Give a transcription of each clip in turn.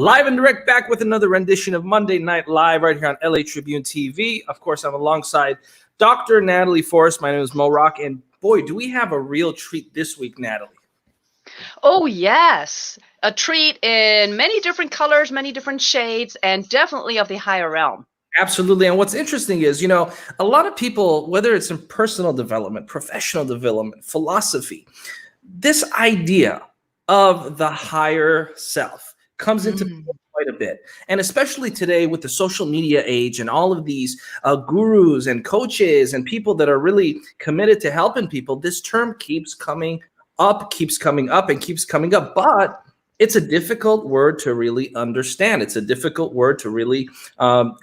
Live and direct, back with another rendition of Monday Night Live right here on LA Tribune TV. Of course, I'm alongside Dr. Natalie Forrest. My name is Mo Rock, and boy, do we have a real treat this week, Natalie. Oh, yes. A treat in many different colors, many different shades, and definitely of the higher realm. Absolutely. And what's interesting is, you know, a lot of people, whether it's in personal development, professional development, philosophy, this idea of the higher self comes into play quite a bit. And especially today with the social media age and all of these gurus and coaches and people that are really committed to helping people, this term keeps coming up, and keeps coming up. But it's a difficult word to really understand. It's a difficult word to really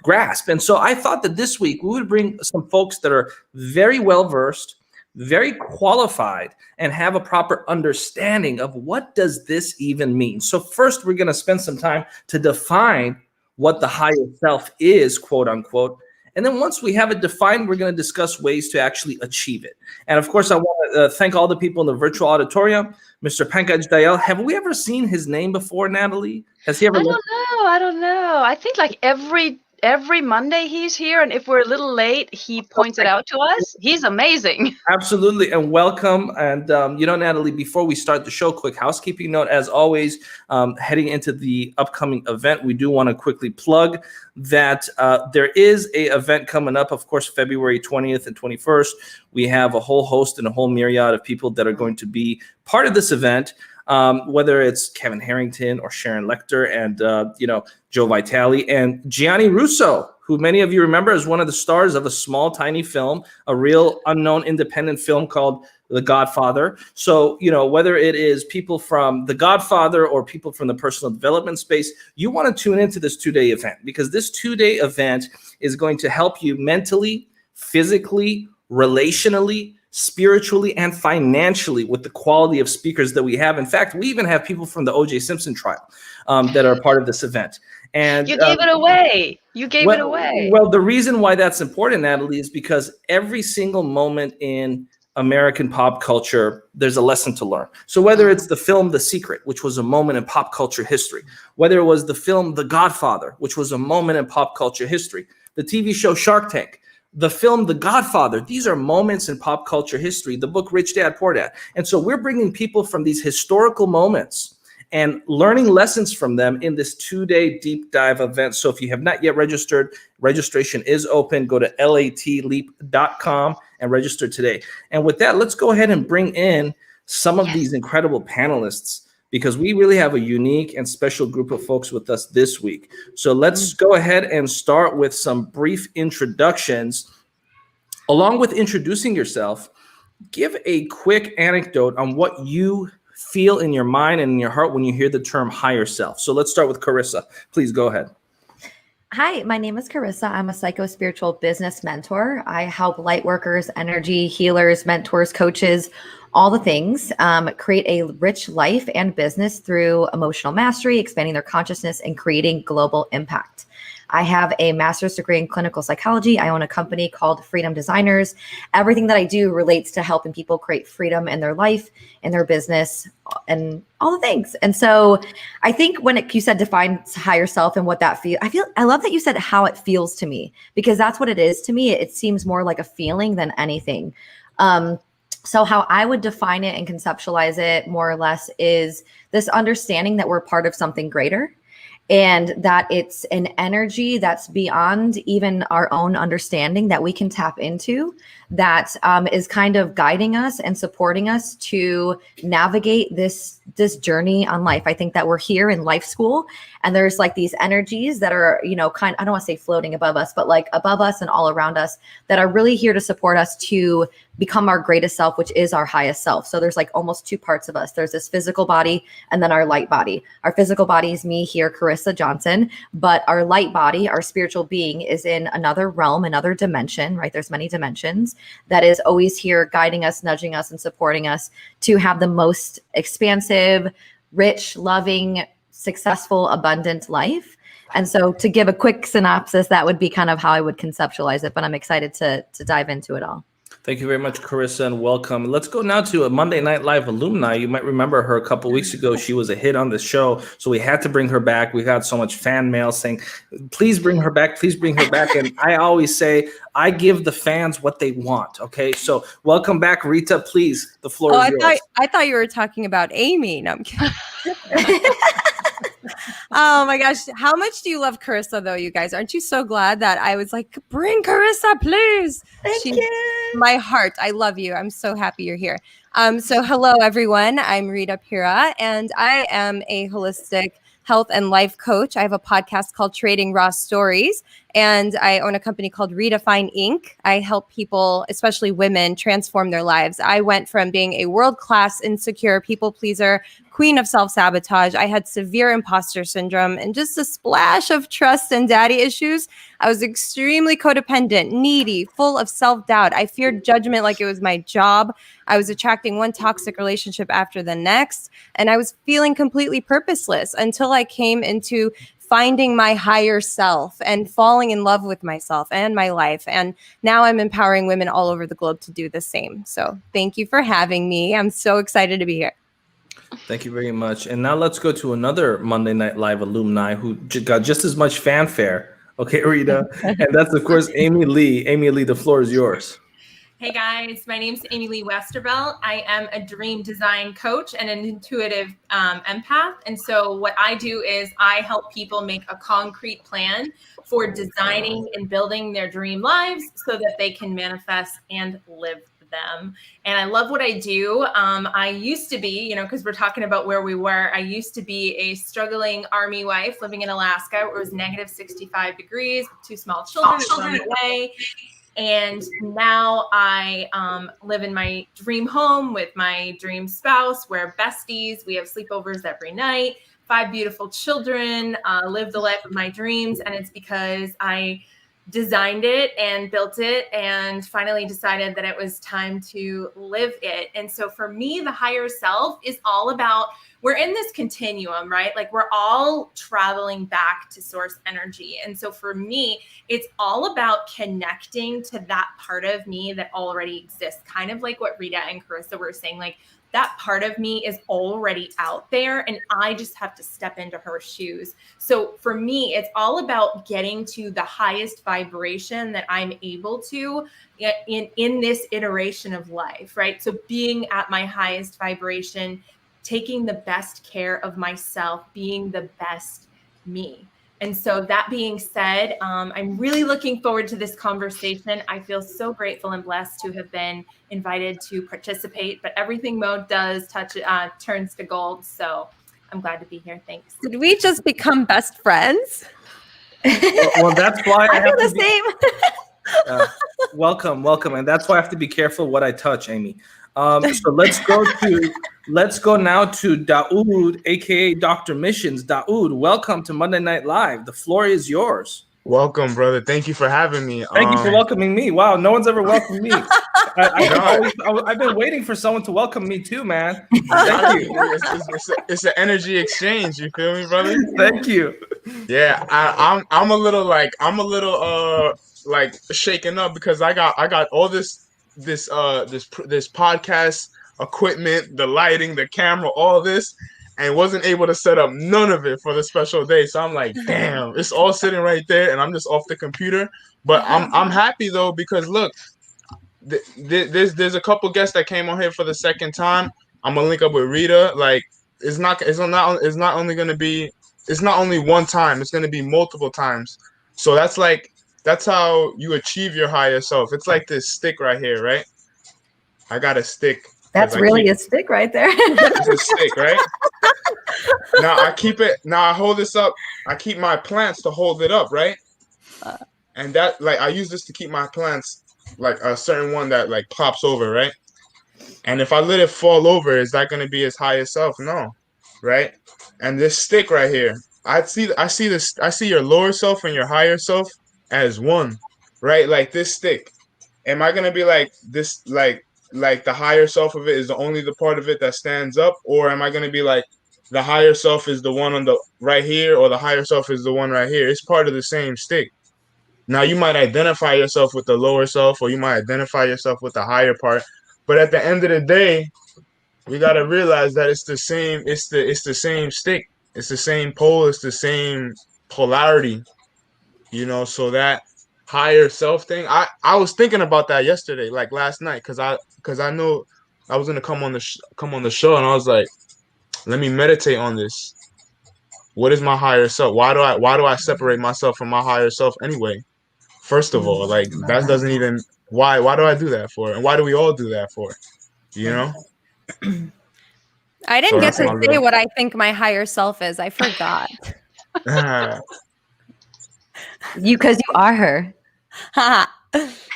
grasp. And so I thought that this week we would bring some folks that are very well-versed, very qualified, and have a proper understanding of what does this even mean. So first, we're going to spend some time to define what the higher self is, quote unquote. And then once we have it defined, we're going to discuss ways to actually achieve it. And of course, I want to thank all the people in the virtual auditorium. Mr. Pankaj Dayal, have we ever seen his name before, Natalie? Has he ever? I don't know. I think like every Monday he's here, and if we're a little late, he points it out to us. He's amazing. Absolutely, and welcome. And you know, Natalie, before we start the show, quick housekeeping note. As always, heading into the upcoming event, we do want to quickly plug that there is a event coming up, of course, February 20th and 21st. We have a whole host and a whole myriad of people that are going to be part of this event. Whether it's Kevin Harrington or Sharon Lecter and, you know, Joe Vitale and Gianni Russo, who many of you remember as one of the stars of a small, tiny film, a real unknown independent film called The Godfather. So, you know, whether it is people from The Godfather or people from the personal development space, you want to tune into this two-day event, because this two-day event is going to help you mentally, physically, relationally, spiritually, and financially with the quality of speakers that we have. In fact, we even have people from the O.J. Simpson trial that are part of this event. And you gave it away. You gave it away. Well, the reason why that's important, Natalie, is because every single moment in American pop culture, there's a lesson to learn. So whether it's the film The Secret, which was a moment in pop culture history, whether it was the film The Godfather, which was a moment in pop culture history, the TV show Shark Tank, the film The Godfather, these are moments in pop culture history, the book Rich Dad, Poor Dad. And so we're bringing people from these historical moments and learning lessons from them in this two-day deep dive event. So if you have not yet registered, registration is open. Go to latleap.com and register today. And with that, let's go ahead and bring in some of these incredible panelists, because we really have a unique and special group of folks with us this week. So let's go ahead and start with some brief introductions. Along with introducing yourself, give a quick anecdote on what you feel in your mind and in your heart when you hear the term higher self. So let's start with Carissa. Please go ahead. Hi, my name is Carissa. I'm a psycho-spiritual business mentor. I help light workers, energy healers, mentors, coaches, all the things, create a rich life and business through emotional mastery, expanding their consciousness, and creating global impact. I have a master's degree in clinical psychology. I own a company called Freedom Designers. Everything that I do relates to helping people create freedom in their life, in their business, and all the things. And so I think when you said define higher self and what that feels, I love that you said how it feels to me, because that's what it is to me. It seems more like a feeling than anything. So how I would define it and conceptualize it more or less is this understanding that we're part of something greater, and that it's an energy that's beyond even our own understanding that we can tap into, that is kind of guiding us and supporting us to navigate this journey on life. I think that we're here in life school, and there's like these energies that are, you know, I don't want to say floating above us, but like above us and all around us, that are really here to support us to become our greatest self, which is our highest self. So there's like almost two parts of us. There's this physical body and then our light body. Our physical body is me here, Carissa Johnson, but our light body, our spiritual being, is in another realm, another dimension, right? There's many dimensions, that is always here guiding us, nudging us, and supporting us to have the most expansive, rich, loving, successful, abundant life. And so to give a quick synopsis, that would be kind of how I would conceptualize it, but I'm excited to dive into it all. Thank you very much, Carissa, and welcome. Let's go now to a Monday Night Live alumni. You might remember her a couple weeks ago. She was a hit on the show, so we had to bring her back. We got so much fan mail saying, please bring her back, please bring her back. And I always say, I give the fans what they want, okay? So welcome back, Rita, please. The floor is yours. I thought you were talking about Amy. No, I'm kidding. Oh my gosh. How much do you love Carissa though, you guys? Aren't you so glad that I was like, bring Carissa, please? Thank you. My heart. I love you. I'm so happy you're here. So hello everyone. I'm Rita Pira and I am a holistic health and life coach. I have a podcast called Trading Raw Stories, and I own a company called Redefine Inc. I help people, especially women, transform their lives. I went from being a world-class insecure people pleaser, queen of self-sabotage. I had severe imposter syndrome and just a splash of trust and daddy issues. I was extremely codependent, needy, full of self-doubt. I feared judgment like it was my job. I was attracting one toxic relationship after the next, and I was feeling completely purposeless until I came into finding my higher self and falling in love with myself and my life. And now I'm empowering women all over the globe to do the same. So thank you for having me. I'm so excited to be here. Thank you very much. And now let's go to another Monday Night Live alumni who got just as much fanfare. Okay, Rita. And that's, of course, Amy Lee. Amy Lee, the floor is yours. Hey guys, my name's Amy Lee Westervelt. I am a dream design coach and an intuitive empath. And so what I do is I help people make a concrete plan for designing and building their dream lives so that they can manifest and live them. And I love what I do. I used to be, because we're talking about where we were, I used to be a struggling army wife living in Alaska where it was negative 65 degrees with two small children on the way. And now I live in my dream home with my dream spouse. We're besties. We have sleepovers every night. 5 beautiful children, live the life of my dreams. And it's because I designed it and built it and finally decided that it was time to live it. And so for me, the higher self is all about, we're in this continuum, right? Like we're all traveling back to source energy. And so for me, it's all about connecting to that part of me that already exists, kind of like what Rita and Carissa were saying, like that part of me is already out there and I just have to step into her shoes. So for me, it's all about getting to the highest vibration that I'm able to in this iteration of life, right? So being at my highest vibration, taking the best care of myself, being the best me. And so that being said, I'm really looking forward to this conversation. I feel so grateful and blessed to have been invited to participate, but everything Mo does turns to gold. So I'm glad to be here. Thanks. Did we just become best friends? Well, that's why I feel the same. Welcome. And that's why I have to be careful what I touch, Amy. So let's go now to Daoud, aka Dr. Missions. Daoud, welcome to Monday Night Live. The floor is yours. Welcome, brother. Thank you for having me. Thank you for welcoming me. Wow, no one's ever welcomed me. I've been waiting for someone to welcome me too, man. Thank you. It's an energy exchange. You feel me, brother? Thank you. Yeah, I'm a little shaken up because I got all this podcast equipment, the lighting, the camera, all this, and wasn't able to set up none of it for the special day. So I'm like, damn, it's all sitting right there, and I'm just off the computer. But I'm happy though because look, there's a couple guests that came on here for the second time. I'm gonna link up with Rita. Like, it's not only one time. It's gonna be multiple times. So that's how you achieve your higher self. It's like this stick right here, right? I got a stick. That's really a stick right there. It's a stick, right? Now I hold this up. I keep my plants to hold it up, right? And that, like, I use this to keep my plants, like a certain one that like pops over, right? And if I let it fall over, is that going to be his higher self? No, right? And this stick right here, I see your lower self and your higher self as one, right? Like this stick. Am I going to be like this, like the higher self of it is the only the part of it that stands up, or am I going to be like the higher self is the one on the right here, or the higher self is the one right here? It's part of the same stick. Now you might identify yourself with the lower self, or you might identify yourself with the higher part. But at the end of the day, we gotta realize that it's the same. It's the same stick. It's the same pole. It's the same polarity. So that higher self thing. I was thinking about that yesterday, like last night, because I know I was gonna come on the show, and I was like, let me meditate on this. What is my higher self? Why do I separate myself from my higher self anyway? First of all, like that doesn't even why do I do that for? And why do we all do that for? You know? I So didn't get that's to my say little what I think my higher self is. I forgot. Because you are her.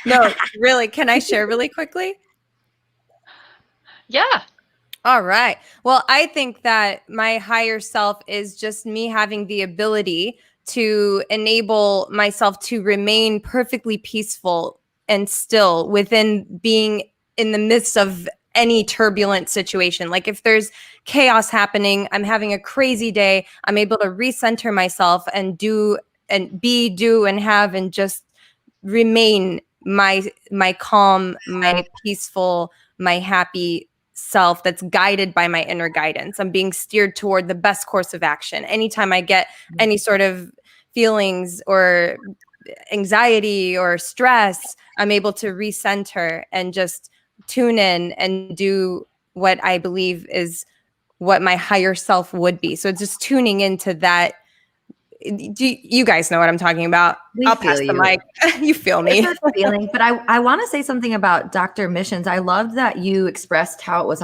No, really. Can I share really quickly? Yeah. All right. Well, I think that my higher self is just me having the ability to enable myself to remain perfectly peaceful and still within being in the midst of any turbulent situation. Like if there's chaos happening, I'm having a crazy day, I'm able to recenter myself and do and have and just remain my calm, my peaceful, my happy self that's guided by my inner guidance. I'm being steered toward the best course of action. Anytime I get any sort of feelings or anxiety or stress, I'm able to recenter and just tune in and do what I believe is what my higher self would be. So it's just tuning into that. You guys know what I'm talking about. I'll pass the mic. You feel me. It's a feeling, but I want to say something about Dr. Missions. I loved that you expressed how it was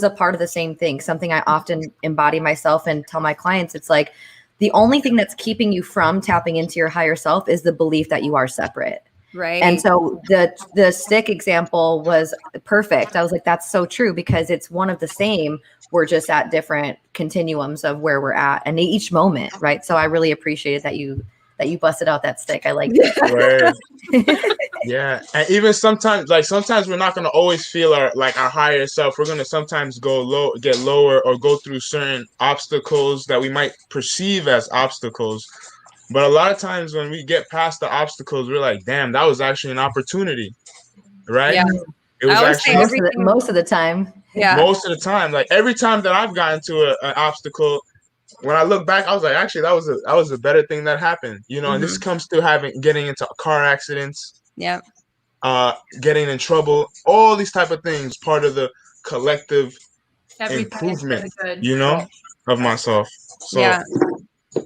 a part of the same thing, something I often embody myself and tell my clients. It's like the only thing that's keeping you from tapping into your higher self is the belief that you are separate. Right. And so the stick example was perfect. I was like, that's so true, because it's one of the same. We're just at different continuums of where we're at and each moment, right? So I really appreciated that you busted out that stick. I like it. Yeah. And even sometimes we're not gonna always feel our higher self. We're gonna sometimes get lower, or go through certain obstacles that we might perceive as obstacles. But a lot of times when we get past the obstacles, we're like, damn, that was actually an opportunity. Right? Yeah. It was actually most of the time. Yeah. Most of the time. Like every time that I've gotten to an obstacle, when I look back, I was like, actually, that was a better thing that happened. And this comes to getting into car accidents, yeah, getting in trouble, all these type of things, part of the collective improvement, of myself. So yeah.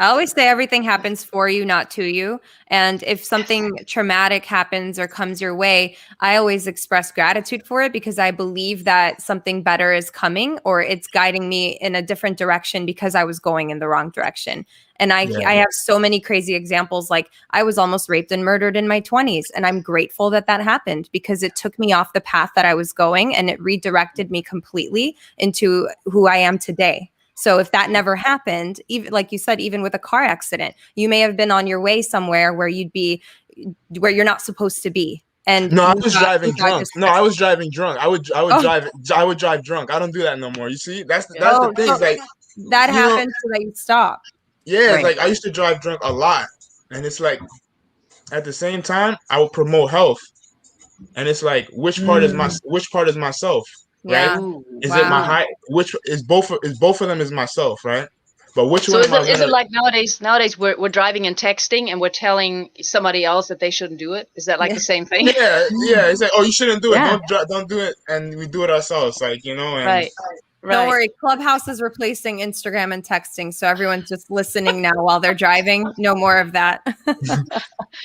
I always say everything happens for you, not to you. And if something traumatic happens or comes your way, I always express gratitude for it, because I believe that something better is coming, or it's guiding me in a different direction because I was going in the wrong direction. And I have so many crazy examples. Like I was almost raped and murdered in my 20s. And I'm grateful that happened, because it took me off the path that I was going, and it redirected me completely into who I am today. So if that never happened, even like you said, even with a car accident, you may have been on your way somewhere where you're not supposed to be. And no, I was driving drunk. No, I was driving drunk. I would drive drunk. I don't do that no more. You see, that's the thing. So like that happened so that you stop. Yeah, right. It's like I used to drive drunk a lot, and it's like at the same time I would promote health, and it's like which part is myself, right? Yeah. Is it my high? Which is both of them is myself, right? But which So one is it like nowadays we're driving and texting and we're telling somebody else that they shouldn't do it? Is that like the same thing? Yeah. It's like, oh, you shouldn't do it. Don't do it, and we do it ourselves, like and right. Don't worry, Clubhouse is replacing Instagram and texting, so everyone's just listening now while they're driving. No more of that.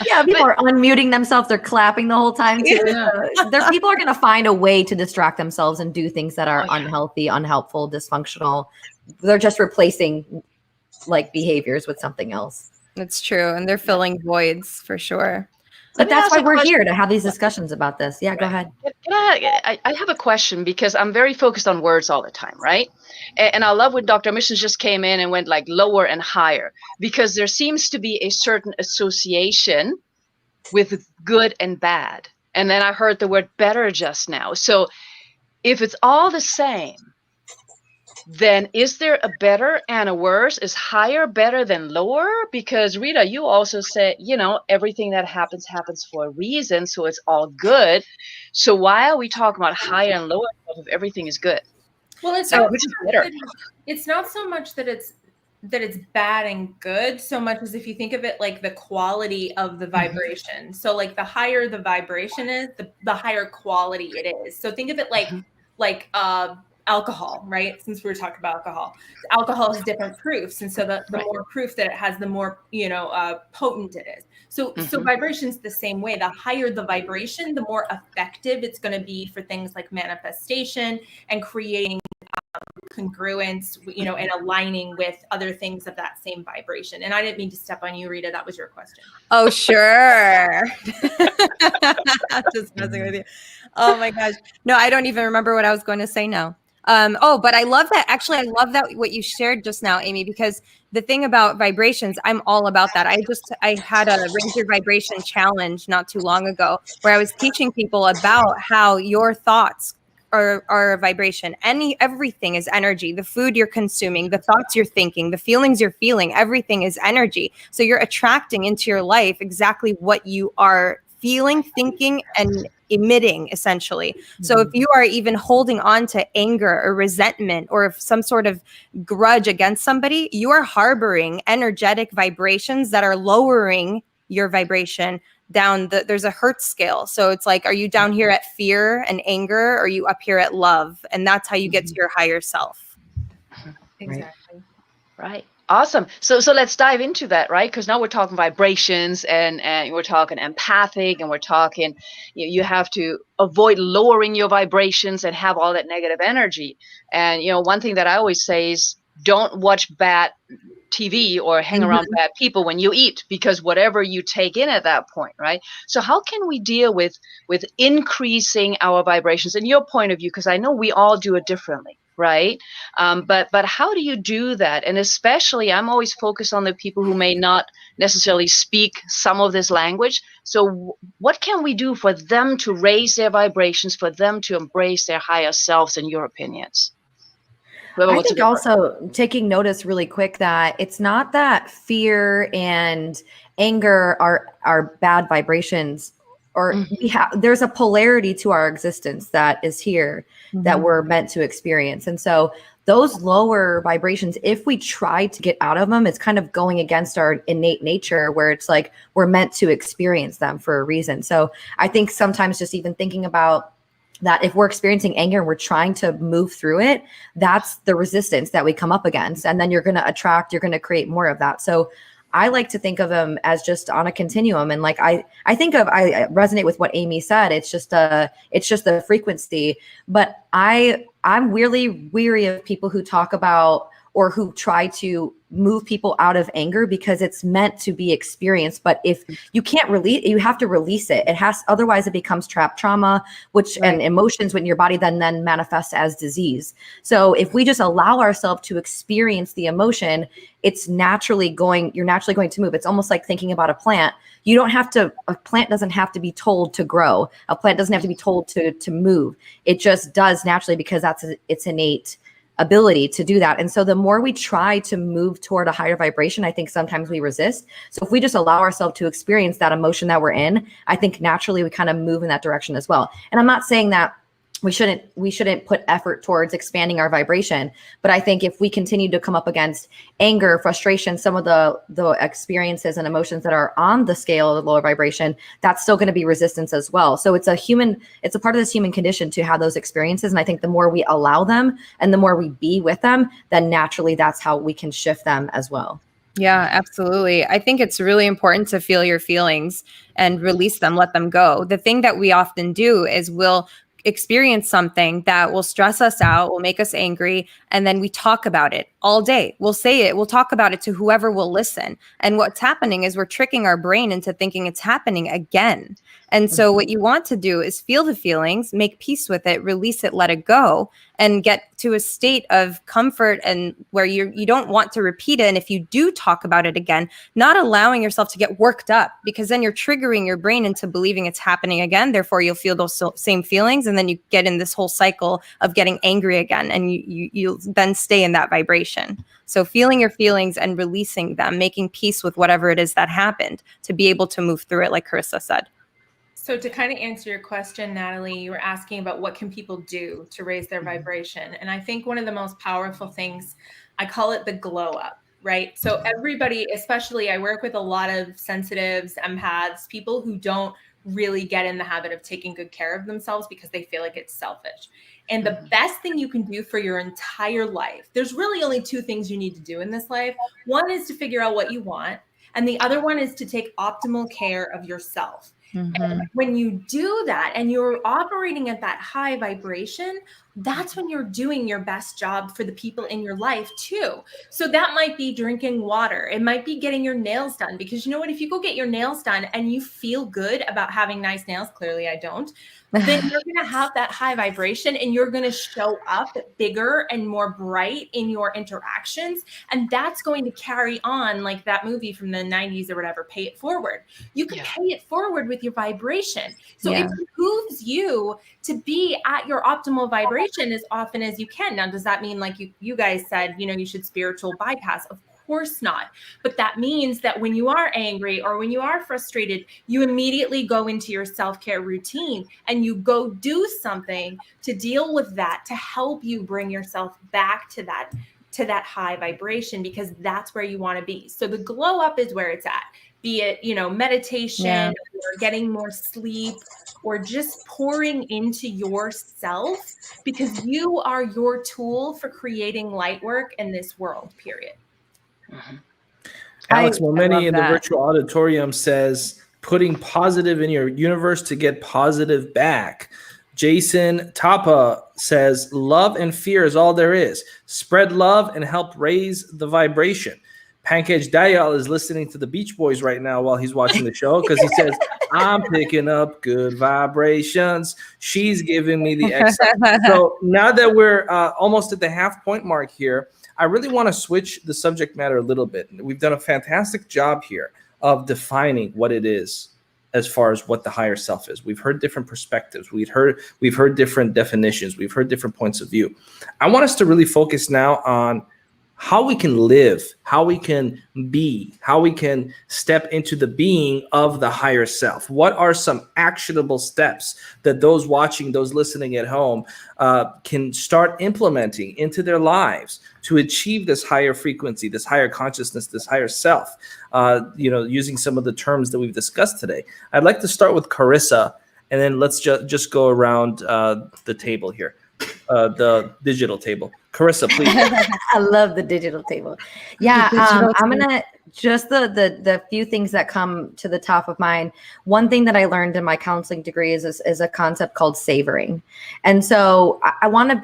Yeah, people are unmuting themselves. They're clapping the whole time too. Yeah. People are going to find a way to distract themselves and do things that are unhealthy, unhelpful, dysfunctional. They're just replacing like behaviors with something else. That's true, and they're filling voids for sure. But that's why we're here, to have these discussions about this. Yeah, go ahead. I have a question, because I'm very focused on words all the time, right? And I love when Dr. Missions just came in and went like lower and higher, because there seems to be a certain association with good and bad. And then I heard the word better just now. So if it's all the same, then is there a better and a worse? Is higher better than lower? Because Rita, you also said, everything that happens for a reason, so it's all good. So why are we talking about higher and lower if everything is good? Well, it's Like, not which is so much better? it's not so much that it's bad and good, so much as if you think of it like the quality of the vibration. So like the higher the vibration is, the higher quality it is. So think of it like alcohol, right? Since we were talking about alcohol has different proofs, and so the Right. more proof that it has, the more potent it is. So Mhm. vibration's the same way. The higher the vibration, the more effective it's going to be for things like manifestation and creating congruence, and aligning with other things of that same vibration. And I didn't mean to step on you, Rita. That was your question. Oh, sure. Just messing with you. Oh my gosh. No, I don't even remember what I was going to say now. But I love that. Actually, I love that what you shared just now, Amy, because the thing about vibrations, I'm all about that. I had a raise your vibration challenge not too long ago where I was teaching people about how your thoughts are a vibration. Everything is energy. The food you're consuming, the thoughts you're thinking, the feelings you're feeling, everything is energy. So you're attracting into your life exactly what you are feeling, thinking, and emitting, essentially. So if you are even holding on to anger or resentment or some sort of grudge against somebody, you are harboring energetic vibrations that are lowering your vibration down. There's a Hertz scale. So it's like, are you down here at fear and anger, or are you up here at love? And that's how you get to your higher self. Exactly. Right. Awesome. So let's dive into that, right? Because now we're talking vibrations and we're talking empathic, and we're talking you have to avoid lowering your vibrations and have all that negative energy. And one thing that I always say is don't watch bad TV or hang around bad people when you eat, because whatever you take in at that point, right? So how can we deal with increasing our vibrations in your point of view? Because I know we all do it differently, right? But how do you do that? And especially, I'm always focused on the people who may not necessarily speak some of this language. So what can we do for them to raise their vibrations, for them to embrace their higher selves, in your opinions? I think also taking notice really quick that it's not that fear and anger are bad vibrations, or there's a polarity to our existence that is here that we're meant to experience. And so those lower vibrations, if we try to get out of them, it's kind of going against our innate nature, where it's like we're meant to experience them for a reason. So I think sometimes just even thinking about that, if we're experiencing anger and we're trying to move through it, that's the resistance that we come up against. And then you're going to create more of that. So I like to think of them as just on a continuum. And like, I resonate with what Amy said. It's just the frequency, but I'm really weary of people who talk about or who try to move people out of anger because it's meant to be experienced. But if you can't release, you have to release it. Otherwise it becomes trapped trauma, and emotions when your body then manifests as disease. So if we just allow ourselves to experience the emotion, you're naturally going to move. It's almost like thinking about a plant. A plant doesn't have to be told to grow. A plant doesn't have to be told to move. It just does naturally, because that's its innate ability to do that. And so the more we try to move toward a higher vibration, I think sometimes we resist. So if we just allow ourselves to experience that emotion that we're in, I think naturally we kind of move in that direction as well. And I'm not saying that we shouldn't put effort towards expanding our vibration, but I think if we continue to come up against anger, frustration, some of the experiences and emotions that are on the scale of the lower vibration, that's still going to be resistance as well. So it's a part of this human condition to have those experiences. And I think the more we allow them and the more we be with them, then naturally that's how we can shift them as well. Yeah, absolutely. I think it's really important to feel your feelings and release them, let them go. The thing that we often do is we'll experience something that will stress us out, will make us angry, and then we talk about it all day. We'll say it, we'll talk about it to whoever will listen. And what's happening is we're tricking our brain into thinking it's happening again. And so what you want to do is feel the feelings, make peace with it, release it, let it go, and get to a state of comfort and where you don't want to repeat it. And if you do talk about it again, not allowing yourself to get worked up, because then you're triggering your brain into believing it's happening again. Therefore, you'll feel those same feelings, and then you get in this whole cycle of getting angry again, and you then stay in that vibration. So feeling your feelings and releasing them, making peace with whatever it is that happened, to be able to move through it, like Carissa said. So to kind of answer your question, Natalie, you were asking about what can people do to raise their vibration. And I think one of the most powerful things, I call it the glow up, right? So everybody, especially I work with a lot of sensitives, empaths, people who don't really get in the habit of taking good care of themselves because they feel like it's selfish. And the best thing you can do for your entire life, there's really only two things you need to do in this life. One is to figure out what you want, and the other one is to take optimal care of yourself. And when you do that and you're operating at that high vibration, that's when you're doing your best job for the people in your life too. So that might be drinking water. It might be getting your nails done, because you know what, if you go get your nails done and you feel good about having nice nails, clearly I don't, then you're going to have that high vibration and you're going to show up bigger and more bright in your interactions. And that's going to carry on, like that movie from the 90s or whatever, Pay It Forward. You can pay it forward with your vibration. So it behooves you to be at your optimal vibration as often as you can. Now, does that mean, like you guys said, you know, you should spiritual bypass? Of course not. But that means that when you are angry or when you are frustrated, you immediately go into your self-care routine and you go do something to deal with that, to help you bring yourself back to that high vibration, because that's where you want to be. So the glow up is where it's at, be it, you know, meditation or getting more sleep, or just pouring into yourself, because you are your tool for creating light work in this world, period. Alex Momeni in the virtual auditorium says, putting positive in your universe to get positive back. Jason Tapa says, love and fear is all there is. Spread love and help raise the vibration. Pankaj Dayal is listening to the Beach Boys right now while he's watching the show, because he says, I'm picking up good vibrations. She's giving me the excitement. So now that we're almost at the half point mark here, I really want to switch the subject matter a little bit. We've done a fantastic job here of defining what it is as far as what the higher self is. We've heard different perspectives. We've heard different definitions. We've heard different points of view. I want us to really focus now on how we can live, how we can be, how we can step into the being of the higher self. What are some actionable steps that those watching, those listening at home can start implementing into their lives to achieve this higher frequency, this higher consciousness, this higher self, using some of the terms that we've discussed today? I'd like to start with Carissa, and then let's just go around the table here, the digital table. Carissa, please. I love the digital table. Yeah, I'm gonna just the few things that come to the top of mind. One thing that I learned in my counseling degree is a concept called savoring, and so I want to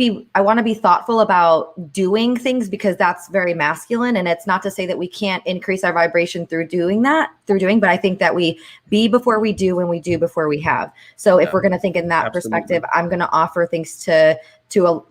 be thoughtful about doing things, because that's very masculine, and it's not to say that we can't increase our vibration through doing, but I think that we be before we do, and we do before we have. So if we're going to think in that perspective, I'm going to offer things to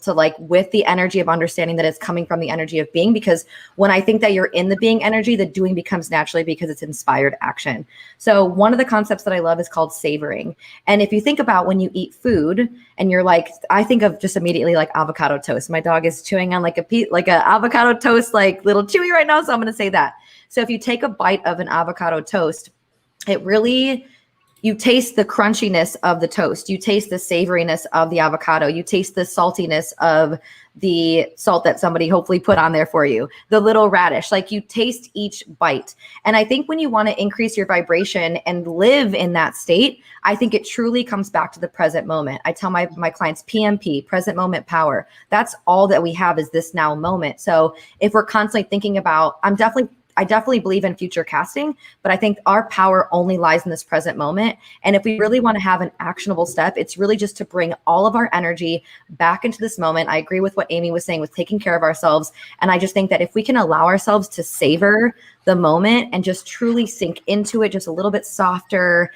like with the energy of understanding that it's coming from the energy of being, because when I think that you're in the being energy, the doing becomes naturally, because it's inspired action. So one of the concepts that I love is called savoring. And if you think about when you eat food and you're like, I think of just immediately like avocado toast. My dog is chewing on like a avocado toast, like little chewy right now. So I'm going to say that. So if you take a bite of an avocado toast, you taste the crunchiness of the toast. You taste the savoriness of the avocado. You taste the saltiness of the salt that somebody hopefully put on there for you. The little radish, like you taste each bite. And I think when you want to increase your vibration and live in that state, I think it truly comes back to the present moment. I tell my clients PMP, present moment power. That's all that we have, is this now moment. So if we're constantly thinking about, I definitely believe in future casting, but I think our power only lies in this present moment. And if we really want to have an actionable step, it's really just to bring all of our energy back into this moment. I agree with what Amy was saying with taking care of ourselves. And I just think that if we can allow ourselves to savor the moment and just truly sink into it just a little bit softer,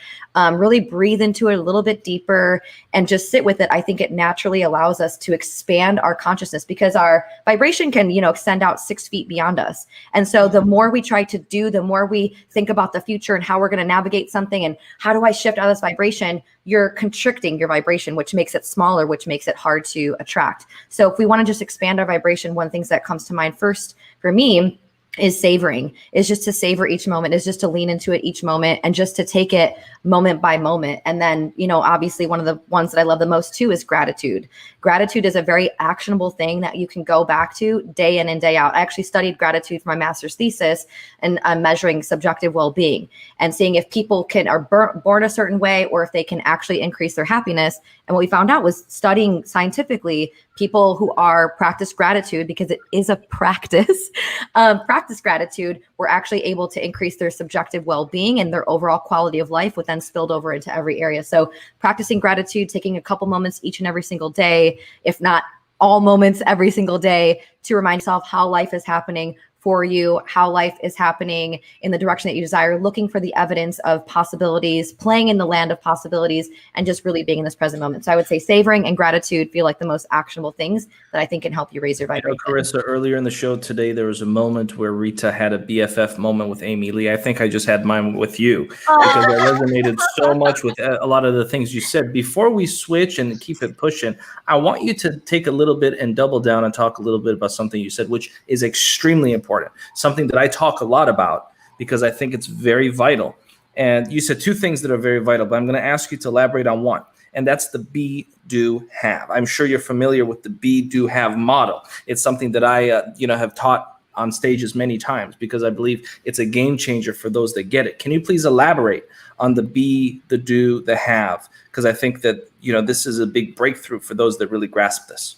really breathe into it a little bit deeper and just sit with it, I think it naturally allows us to expand our consciousness, because our vibration can, extend out 6 feet beyond us. And so the more we try to do, the more we think about the future and how we're going to navigate something and how do I shift out of this vibration, you're constricting your vibration, which makes it smaller, which makes it hard to attract. So if we want to just expand our vibration, one of the things that comes to mind first for me is savoring, is just to savor each moment, is just to lean into it each moment and just to take it moment by moment. And then, obviously one of the ones that I love the most too is gratitude. Gratitude is a very actionable thing that you can go back to day in and day out. I actually studied gratitude for my master's thesis, and I'm measuring subjective well-being and seeing if people are born a certain way or if they can actually increase their happiness. And what we found out was, studying scientifically, people who practice gratitude, because it is a practice, practice gratitude, were actually able to increase their subjective well-being and their overall quality of life, which then spilled over into every area. So practicing gratitude, taking a couple moments each and every single day, if not all moments every single day, to remind yourself how life is happening for you, how life is happening in the direction that you desire, looking for the evidence of possibilities, playing in the land of possibilities, and just really being in this present moment. So I would say savoring and gratitude feel like the most actionable things that I think can help you raise your vibration. Carissa, earlier in the show today, there was a moment where Rita had a BFF moment with Amy Lee. I think I just had mine with you, because I resonated so much with a lot of the things you said. Before we switch and keep it pushing, I want you to take a little bit and double down and talk a little bit about something you said, which is extremely important. Something that I talk a lot about because I think it's very vital. And you said two things that are very vital, but I'm going to ask you to elaborate on one. And that's the be, do, have. I'm sure you're familiar with the be, do, have model. It's something that I, have taught on stages many times because I believe it's a game changer for those that get it. Can you please elaborate on the be, the do, the have? Because I think that, this is a big breakthrough for those that really grasp this.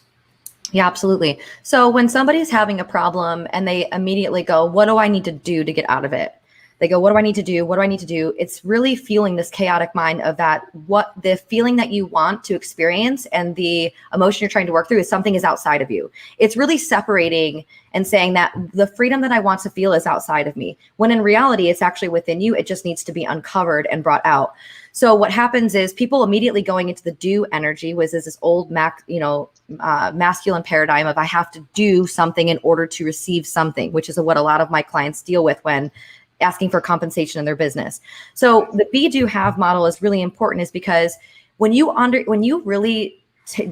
Yeah, absolutely. So when somebody's having a problem and they immediately go, what do I need to do to get out of it? They go, what do I need to do? What do I need to do? It's really fueling this chaotic mind of that, what the feeling that you want to experience and the emotion you're trying to work through is something is outside of you. It's really separating and saying that the freedom that I want to feel is outside of me, when in reality, it's actually within you. It just needs to be uncovered and brought out. So what happens is people immediately going into the do energy, which is this old masculine paradigm of I have to do something in order to receive something, which is what a lot of my clients deal with when asking for compensation in their business. So the be, do, have model is really important, is because when you really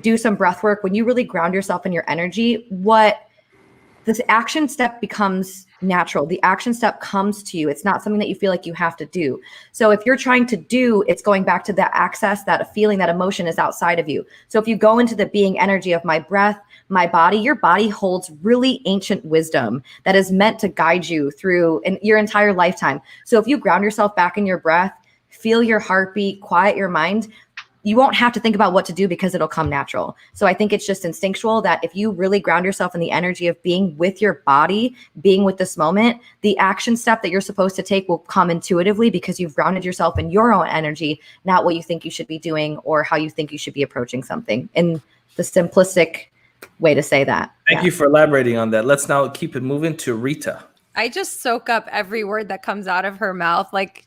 do some breath work, when you really ground yourself in your energy, this action step becomes natural. The action step comes to you. It's not something that you feel like you have to do. So if you're trying to do, it's going back to that access, that feeling, that emotion is outside of you. So if you go into the being energy of my breath, my body, your body holds really ancient wisdom that is meant to guide you through your entire lifetime. So if you ground yourself back in your breath, feel your heartbeat, quiet your mind, you won't have to think about what to do because it'll come natural. So I think it's just instinctual that if you really ground yourself in the energy of being with your body, being with this moment, the action step that you're supposed to take will come intuitively because you've grounded yourself in your own energy, not what you think you should be doing or how you think you should be approaching something, in the simplistic way to say that. Thank you for elaborating on that. Let's now keep it moving to Rita. I just soak up every word that comes out of her mouth. Like,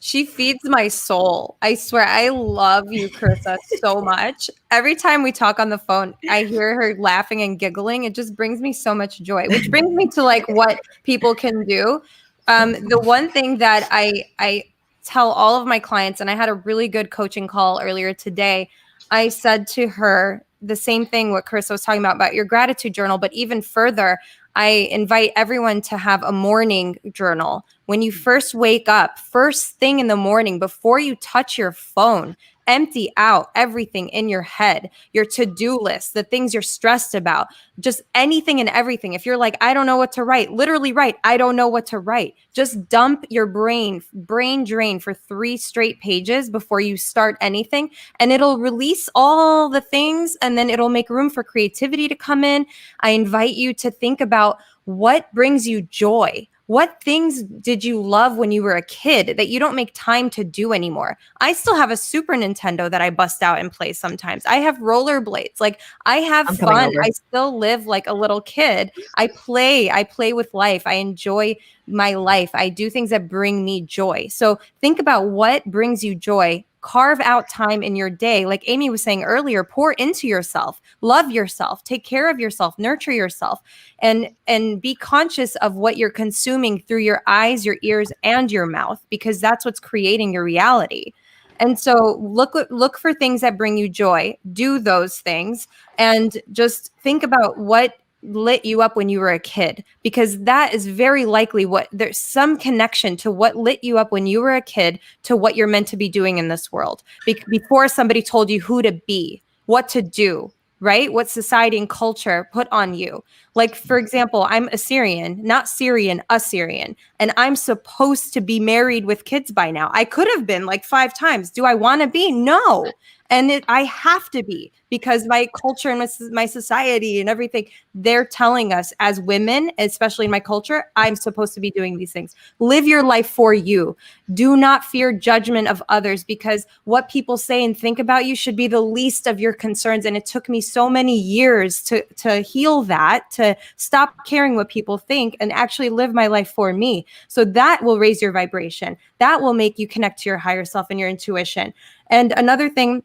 she feeds my soul. I swear, I love you, Carissa, so much. Every time we talk on the phone, I hear her laughing and giggling. It just brings me so much joy, which brings me to like what people can do. The one thing that I tell all of my clients, and I had a really good coaching call earlier today, I said to her the same thing what Carissa was talking about your gratitude journal, but even further, I invite everyone to have a morning journal. When you first wake up, first thing in the morning, before you touch your phone, empty out everything in your head, your to-do list, the things you're stressed about, just anything and everything. If you're like, I don't know what to write, literally write, I don't know what to write. Just dump your brain drain for 3 straight pages before you start anything. And it'll release all the things, and then it'll make room for creativity to come in. I invite you to think about what brings you joy. What things did you love when you were a kid that you don't make time to do anymore? I still have a Super Nintendo that I bust out and play sometimes. I have rollerblades. Like, I have I'm coming fun. over. I still live like a little kid. I play with life. I enjoy my life. I do things that bring me joy. So think about what brings you joy. Carve out time in your day. Like Amy was saying earlier, pour into yourself, love yourself, take care of yourself, nurture yourself, and be conscious of what you're consuming through your eyes, your ears, and your mouth, because that's what's creating your reality. And so look for things that bring you joy, do those things, and just think about what lit you up when you were a kid, because that is very likely what there's some connection to what lit you up when you were a kid to what you're meant to be doing in this world before somebody told you who to be, what to do, right? What society and culture put on you. Like, for example, I'm Assyrian, not Syrian, Assyrian, and I'm supposed to be married with kids by now. I could have been like 5 times. Do I want to be? No. And I have to be, because my culture and my society and everything, they're telling us as women, especially in my culture, I'm supposed to be doing these things. Live your life for you. Do not fear judgment of others, because what people say and think about you should be the least of your concerns. And it took me so many years to heal that, to stop caring what people think and actually live my life for me. So that will raise your vibration. That will make you connect to your higher self and your intuition. And another thing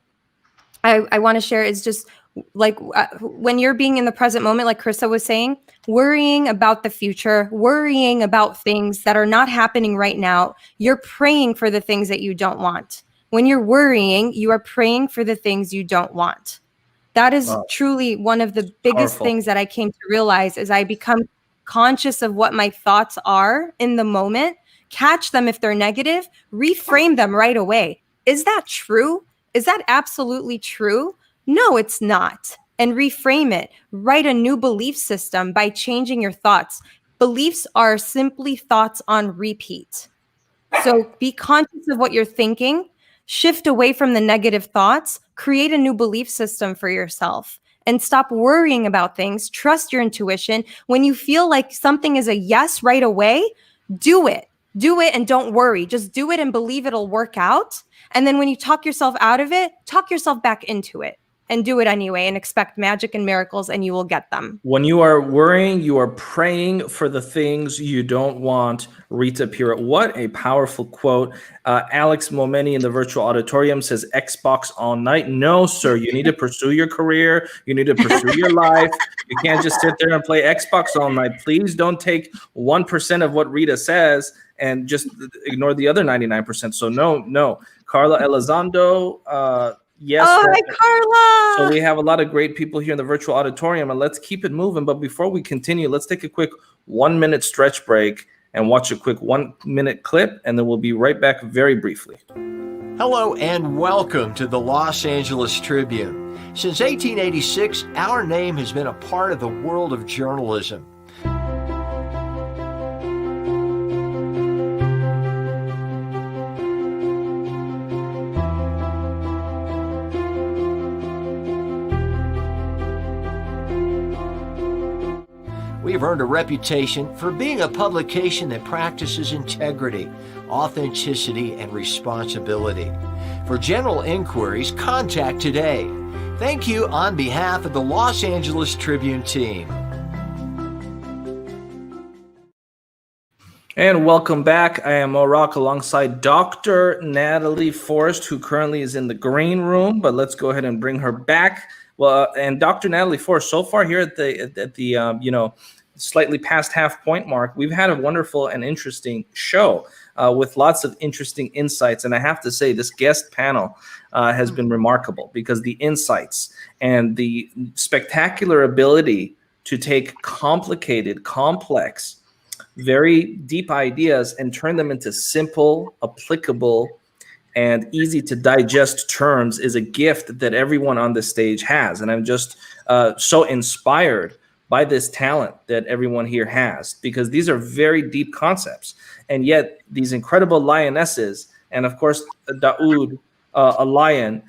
I want to share is just like when you're being in the present moment, like Krista was saying, worrying about the future, worrying about things that are not happening right now, you're praying for the things that you don't want. When you're worrying, you are praying for the things you don't want. That is truly one of the biggest Powerful. things that I came to realize as I become conscious of what my thoughts are in the moment, catch them if they're negative, reframe them right away. Is that true? Is that absolutely true? No, it's not. And reframe it. Write a new belief system by changing your thoughts. Beliefs are simply thoughts on repeat. So be conscious of what you're thinking, shift away from the negative thoughts, create a new belief system for yourself, and stop worrying about things. Trust your intuition. When you feel like something is a yes right away, do it. Do it and don't worry. Just do it and believe it'll work out. And then when you talk yourself out of it, talk yourself back into it and do it anyway and expect magic and miracles, and you will get them. When you are worrying, you are praying for the things you don't want. Rita Pira, what a powerful quote. Alex Momeni in the virtual auditorium says Xbox all night. No, sir, you need to pursue your career. You need to pursue your life. You can't just sit there and play Xbox all night. Please don't take 1% of what Rita says and just ignore the other 99%. So no. Carla Elizondo, yes. Oh, hi, Carla. So we have a lot of great people here in the virtual auditorium, and let's keep it moving. But before we continue, let's take a quick 1-minute stretch break and watch a quick 1-minute clip, and then we'll be right back very briefly. Hello and welcome to the Los Angeles Tribune. Since 1886, our name has been a part of the world of journalism. We've earned a reputation for being a publication that practices integrity, authenticity, and responsibility. For general inquiries, contact today. Thank you on behalf of the Los Angeles Tribune team. And welcome back. I am Mo Rock alongside Dr. Natalie Forrest, who currently is in the green room, but let's go ahead and bring her back. Well, and Dr. Natalie Forrest, so far here at the slightly past half point mark, we've had a wonderful and interesting show with lots of interesting insights. And I have to say, this guest panel has been remarkable, because the insights and the spectacular ability to take complicated, complex, very deep ideas and turn them into simple, applicable, and easy to digest terms is a gift that everyone on this stage has. And I'm just so inspired by this talent that everyone here has, because these are very deep concepts. And yet these incredible lionesses, and of course, Daoud, a lion,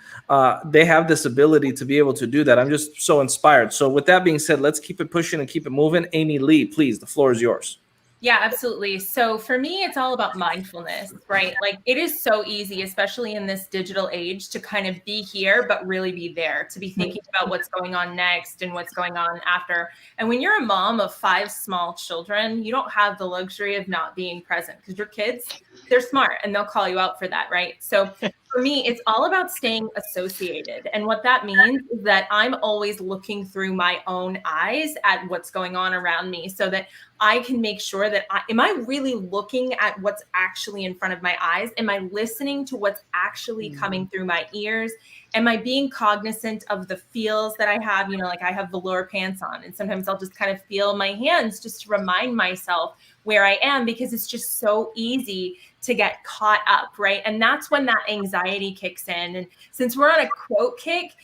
they have this ability to be able to do that. I'm just so inspired. So with that being said, let's keep it pushing and keep it moving. Amy Lee, please, the floor is yours. Yeah, absolutely. So for me, it's all about mindfulness, right? Like it is so easy, especially in this digital age, to kind of be here, but really be there, to be thinking about what's going on next and what's going on after. And when you're a mom of 5 small children, you don't have the luxury of not being present because your kids, they're smart and they'll call you out for that, right? So for me, it's all about staying associated. And what that means is that I'm always looking through my own eyes at what's going on around me so that I can make sure that am I really looking at what's actually in front of my eyes? Am I listening to what's actually coming through my ears? Am I being cognizant of the feels that I have? You know, like I have velour pants on, and sometimes I'll just kind of feel my hands just to remind myself where I am, because it's just so easy to get caught up, right? And that's when that anxiety kicks in. And since we're on a quote kick,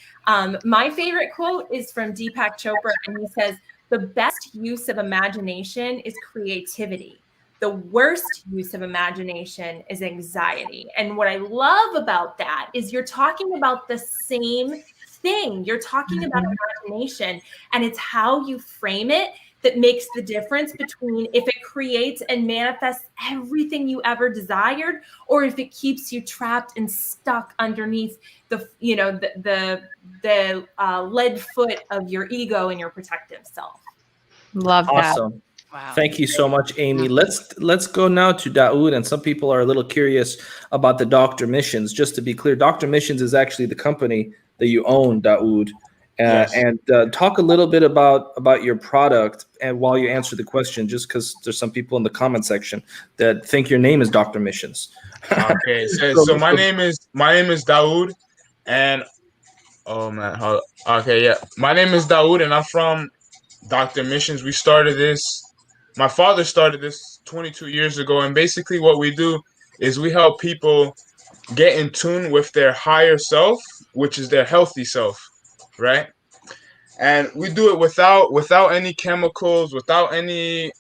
my favorite quote is from Deepak Chopra, and he says, "The best use of imagination is creativity. The worst use of imagination is anxiety." And what I love about that is you're talking about the same thing. You're talking about imagination, and it's how you frame it that makes the difference between if it creates and manifests everything you ever desired, or if it keeps you trapped and stuck underneath the, you know, the lead foot of your ego and your protective self. Love that. Awesome. Wow. Thank you so much, Amy. Let's go now to Daoud. And some people are a little curious about the Dr. Missions. Just to be clear, Dr. Missions is actually the company that you own, Daoud. Yes. And talk a little bit about your product. And while you answer the question, just because there's some people in the comment section that think your name is Dr. Missions. Okay, so my name is Daoud, and oh man, okay, yeah, my name is Daoud, and I'm from Dr. Missions. We started this. My father started this 22 years ago, and basically what we do is we help people get in tune with their higher self, which is their healthy self, right? And we do it without any chemicals, without any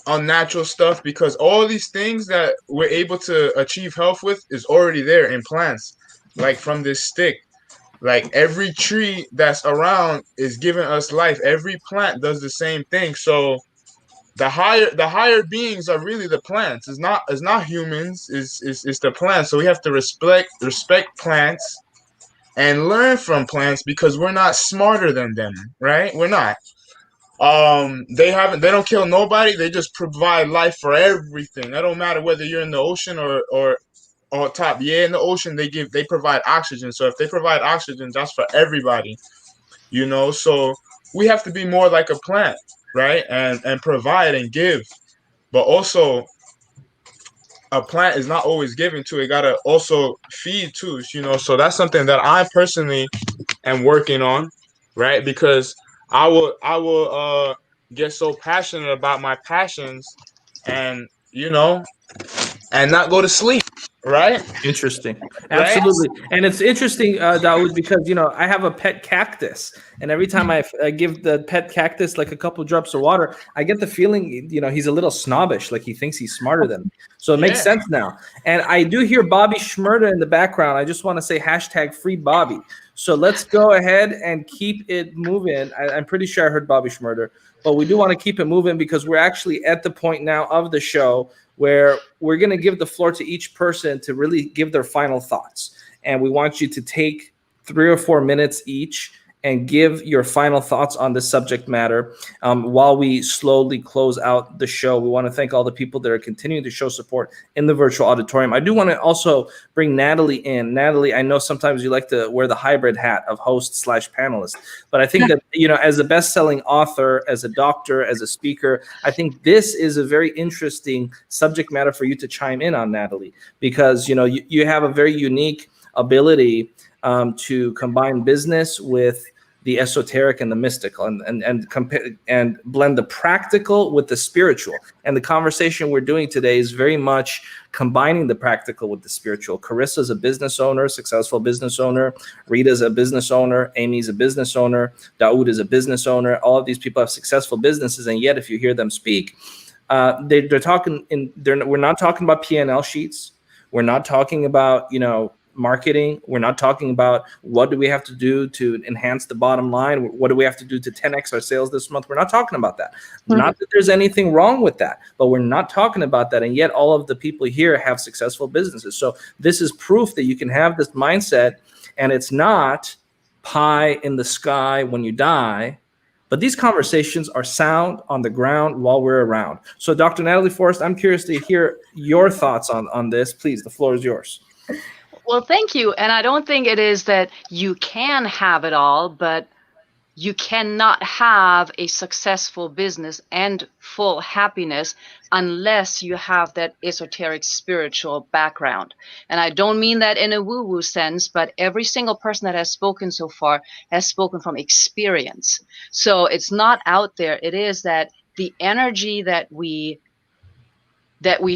unnatural stuff, because all these things that we're able to achieve health with is already there in plants, like from this stick. Like every tree that's around is giving us life. Every plant does the same thing. So the higher beings are really the plants. It's not humans. It's the plants. So we have to respect plants and learn from plants, because we're not smarter than them, right? We're not. They don't kill nobody. They just provide life for everything. It don't matter whether you're in the ocean or top. Yeah, in the ocean they provide oxygen. So if they provide oxygen, that's for everybody, you know. So we have to be more like a plant, right? And provide and give. But also, a plant is not always giving too. It gotta also feed too, you know. So that's something that I personally am working on, right? Because I will get so passionate about my passions, and you know, and not go to sleep, right? Interesting. Right? Absolutely. And it's interesting, Daoud, because, you know, I have a pet cactus. And every time I give the pet cactus like a couple drops of water, I get the feeling, you know, he's a little snobbish, like he thinks he's smarter than me. So it makes sense now. And I do hear Bobby Schmurda in the background. I just want to say #free Bobby. So let's go ahead and keep it moving. I'm pretty sure I heard Bobby Schmurda, but we do want to keep it moving because we're actually at the point now of the show where we're going to give the floor to each person to really give their final thoughts. And we want you to take 3 or 4 minutes each and give your final thoughts on this subject matter. While we slowly close out the show, we want to thank all the people that are continuing to show support in the virtual auditorium. I do want to also bring Natalie in. Natalie, I know sometimes you like to wear the hybrid hat of host/panelist, but I think that, you know, as a best-selling author, as a doctor, as a speaker, I think this is a very interesting subject matter for you to chime in on, Natalie, because, you know, you have a very unique ability to combine business with the esoteric and the mystical, and blend the practical with the spiritual. And the conversation we're doing today is very much combining the practical with the spiritual. Carissa's a business owner, successful business owner. Rita's a business owner. Amy's a business owner. Daoud is a business owner. All of these people have successful businesses, and yet if you hear them speak, they're talking. We're not talking about P&L sheets. We're not talking about, you know, marketing. We're not talking about what do we have to do to enhance the bottom line. What do we have to do to 10x our sales this month? We're not talking about that. Not that there's anything wrong with that, but we're not talking about that. And yet all of the people here have successful businesses. So this is proof that you can have this mindset, and it's not pie in the sky when you die. But these conversations are sound on the ground while we're around. So Dr. Natalie Forrest, I'm curious to hear your thoughts on this. Please, the floor is yours. Well, thank you. And I don't think it is that you can have it all, but you cannot have a successful business and full happiness unless you have that esoteric spiritual background. And I don't mean that in a woo-woo sense, but every single person that has spoken so far has spoken from experience. So it's not out there. It is that the energy that we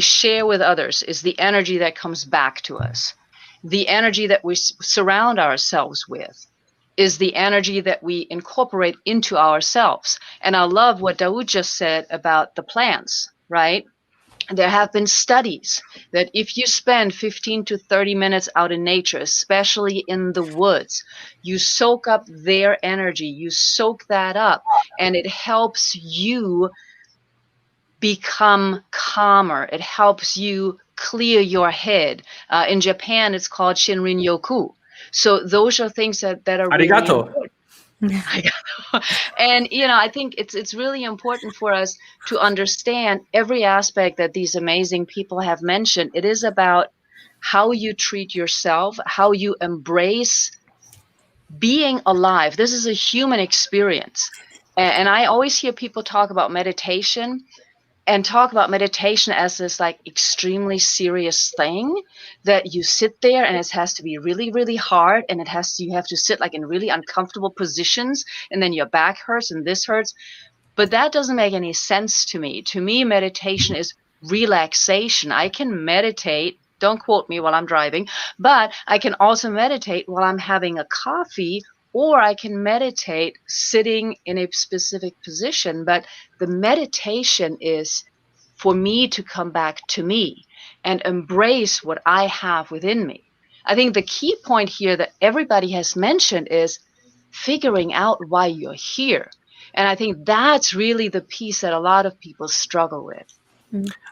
share with others is the energy that comes back to us. The energy that we surround ourselves with is the energy that we incorporate into ourselves. And I love what Daoud just said about the plants, right? There have been studies that if you spend 15 to 30 minutes out in nature, especially in the woods, you soak up their energy, you soak that up, and it helps you become calmer. It helps you clear your head. In Japan, it's called Shinrin Yoku. So those are things that are really important. And I think it's really important for us to understand every aspect that these amazing people have mentioned. It is about how you treat yourself, how you embrace being alive. This is a human experience. And I always hear people talk about meditation and talk about meditation as this like extremely serious thing that you sit there and it has to be really, really hard. And you have to sit like in really uncomfortable positions, and then your back hurts and this hurts. But that doesn't make any sense to me. To me, meditation is relaxation. I can meditate. Don't quote me while I'm driving, but I can also meditate while I'm having a coffee, or I can meditate sitting in a specific position. But the meditation is for me to come back to me and embrace what I have within me. I think the key point here that everybody has mentioned is figuring out why you're here. And I think that's really the piece that a lot of people struggle with.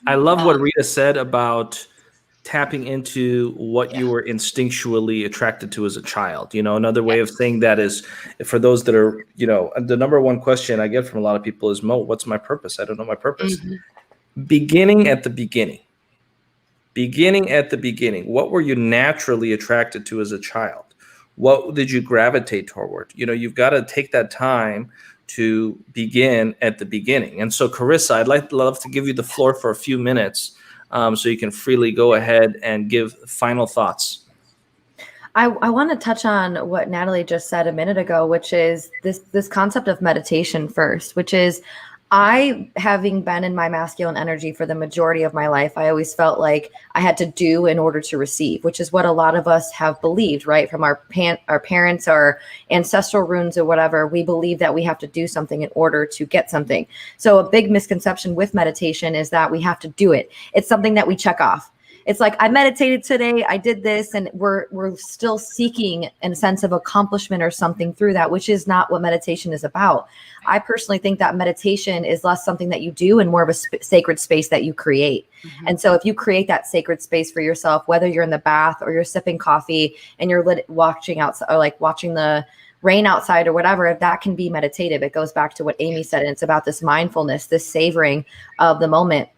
I love what Rita said about tapping into what you were instinctually attracted to as a child. Another way of saying that is, for those that are, the number one question I get from a lot of people is, Mo, what's my purpose? I don't know my purpose. Beginning at the beginning, what were you naturally attracted to as a child? What did you gravitate toward? You've got to take that time to begin at the beginning. And so, Carissa, I'd love to give you the floor for a few minutes, so you can freely go ahead and give final thoughts. I want to touch on what Natalie just said a minute ago, which is this concept of meditation first, which is, having been in my masculine energy for the majority of my life, I always felt like I had to do in order to receive, which is what a lot of us have believed, right? From our parents, our ancestral runes or whatever, we believe that we have to do something in order to get something. So a big misconception with meditation is that we have to do it. It's something that we check off. It's like, I meditated today, I did this, and we're still seeking a sense of accomplishment or something through that, which is not what meditation is about. I personally think that meditation is less something that you do and more of a sacred space that you create. And so if you create that sacred space for yourself, whether you're in the bath or you're sipping coffee and you're watching outside, or like watching the rain outside or whatever, if that can be meditative. It goes back to what Amy said, and it's about this mindfulness, this savoring of the moment.